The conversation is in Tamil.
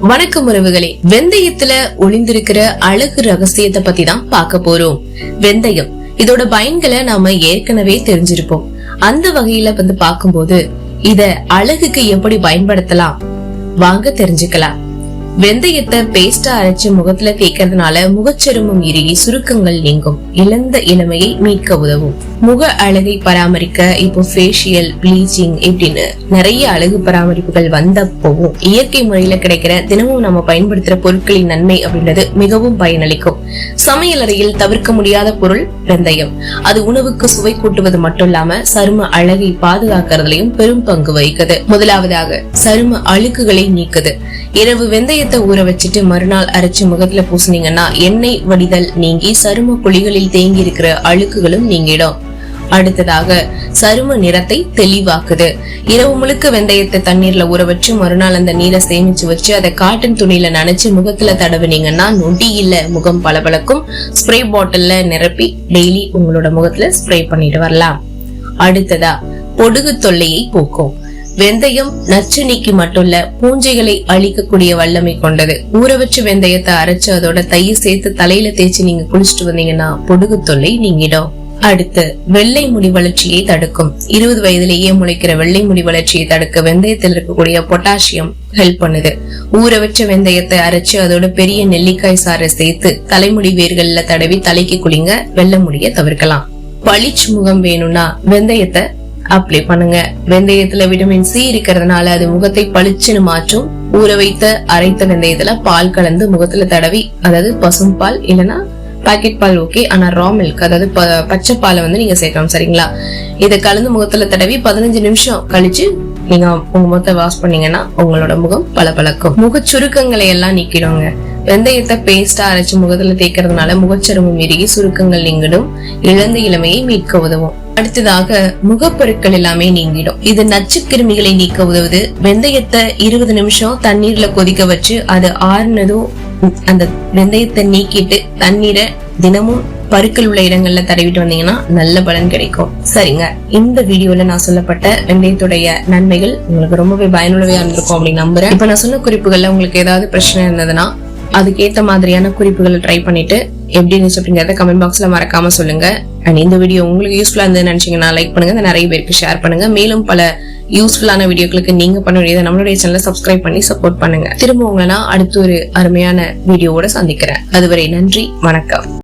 வணக்கம் உறவுகளே, வெந்தயத்துல ஒளிந்திருக்கிற அழகு ரகசியத்தை பத்தி தான் பார்க்க போறோம். வெந்தயம் இதோட பயன்களை நாம ஏற்கனவே தெரிஞ்சிருப்போம். அந்த வகையில பார்க்கும்போது இத அழகுக்கு எப்படி பயன்படுத்தலாம் வாங்க தெரிஞ்சுக்கலாம். வெந்தயத்தை பேஸ்டா அரைச்சு முகத்துல தேய்க்கிறதுனால முகச்சருமம் இறுகி சுருக்கங்கள் நீங்கும், இழந்த இளமையை மீட்க உதவும். முக அழகை பராமரிக்க இப்போ ஃபேஷியல், ப்ளீச்சிங் இப்படின்னு நிறைய அழகு பராமரிப்புகள் வந்தப்போவும் இயற்கை முறையில கிடைக்கிற தினமும் நம்ம பயன்படுத்துற பொருட்களின் நன்மை அப்படின்றது மிகவும் பயனளிக்கும். சமையல் அறையில் தவிர்க்க முடியாத பொருள் வெந்தயம். அது உணவுக்கு சுவை கூட்டுவது மட்டும் இல்லாம சரும அழகை பாதுகாக்கிறதுலயும் பெரும் பங்கு வகிக்குது. முதலாவதாக சரும அழுக்குகளை நீக்குது. இரவு வெந்தயத்தை ஊற வச்சுட்டு மறுநாள் அரைச்சு முகத்துல பூசினீங்கன்னா எண்ணெய் வடிதல் நீங்கி சரும குழிகளில் தேங்கி இருக்கிற அழுக்குகளும் நீங்கிடும். அடுத்ததாக சரும நிறத்தை தெளிவாக்குது. இரவு முழுக்க வெந்தயத்தை தண்ணீர்ல ஊற வச்சு மறுநாள் அந்த நீரை சேமிச்சு வச்சு அதை காட்டன் துணியில நனைச்சு முகத்துல தடவினீங்கன்னா நொடி இல்ல முகம் பளபளக்கும். ஸ்ப்ரே பாட்டில்ல நிரப்பி டெய்லி உங்களோட முகத்துல ஸ்ப்ரே பண்ணிட்டு வரலாம். அடுத்ததா பொடுகு தொல்லையை போக்கும். வெந்தயம் நச்சு நீக்கி மட்டும் இல்ல, பூஞ்சைகளை அழிக்கக்கூடிய வல்லமை கொண்டது. ஊற வச்சு வெந்தயத்தை அரைச்சு அதோட தைய சேர்த்து தலையில தேய்ச்சி நீங்க குளிச்சுட்டு வந்தீங்கன்னா பொடுகு தொல்லை நீங்கிடும். அடுத்து வெள்ளை முடி வளர்ச்சியை தடுக்கும். 20 வயதிலேயே முளைக்கிற வெள்ளை முடி வளர்ச்சியை தடுக்க வெந்தயத்தில் இருக்கக்கூடிய பொட்டாசியம் ஹெல்ப் பண்ணுது. ஊற வச்ச வெந்தயத்தை அரைச்சு அதோட பெரிய நெல்லிக்காய் சாறை சேர்த்து தலைமுடி வேர்கள்ல தடவி தலைக்கு குளிங்க, வெள்ளை முடிய தவிர்க்கலாம். பளிச்சு முகம் வேணும்னா வெந்தயத்தை அப்ளை பண்ணுங்க. வெந்தயத்துல விட்டமின் சி இருக்கிறதுனால அது முகத்தை பளிச்சுன்னு மாற்றும். ஊற வைத்த அரைத்த வெந்தயத்துல பால் கலந்து முகத்துல தடவி, அதாவது பசும் பால் இல்லனா பாக்கெட் பால் ஓகே, ஆனா ரா மில்க் அதாவது பச்சை பாலை நீங்க சேர்க்கணும், சரிங்களா? இதை கலந்து முகத்துல தடவி 15 நிமிஷம் கழிச்சு நீங்க உங்க முகத்தை வாஷ் பண்ணீங்கன்னா உங்களோட முகம் பளபளக்கும். முக சுருக்கங்களை எல்லாம் நீக்கிடுங்க. வெந்தயத்தை பேஸ்டா அரைச்சு முகத்துல தேய்க்கிறதுனால முகச்சருமம் இறுகி சுருக்கங்கள் நீங்கிடும், இழந்த இளமையை மீட்க உதவும். அடுத்ததாக முகப்பொருட்கள் எல்லாமே நீங்கிடும். இது நச்சு கிருமிகளை நீக்க உதவுது. வெந்தயத்தை 20 நிமிஷம் தண்ணீர்ல கொதிக்க வச்சு அது ஆறுனதும் அந்த வெந்தயத்தை நீக்கிட்டு தண்ணீரை தினமும் பருக்கள் உள்ள இடங்கள்ல தடவிட்டு வந்தீங்கன்னா நல்ல பலன் கிடைக்கும். சரிங்க, இந்த வீடியோல நான் சொல்லப்பட்ட வெந்தயத்துடைய நன்மைகள் உங்களுக்கு ரொம்பவே பயனுள்ளவையா இருந்திருக்கும் அப்படின்னு நம்புறேன். இப்ப நான் சொன்ன குறிப்புகள்ல உங்களுக்கு ஏதாவது பிரச்சனை இருந்ததுன்னா அதுக்கேத்த மாதிரியான குறிப்புகளை ட்ரை பண்ணிட்டு எப்படி இருந்துச்சு அப்படிங்கறத கமெண்ட் பாக்ஸ்ல மறக்காம சொல்லுங்க. அண்ட் இந்த வீடியோ உங்களுக்கு யூஸ்ஃபுல்லா இருந்து நினைச்சீங்கன்னா லைக் பண்ணுங்க, நிறைய பேருக்கு ஷேர் பண்ணுங்க. மேலும் பல யூஸ்ஃபுல்லான வீடியோக்களுக்கு நீங்க பண்ண வேண்டியதை நம்மளுடைய சேனலை சப்ஸ்கிரைப் பண்ணி சப்போர்ட் பண்ணுங்க. திரும்ப உங்களை நான் அடுத்த ஒரு அருமையான வீடியோவோட சந்திக்கிறேன். அதுவரை நன்றி, வணக்கம்.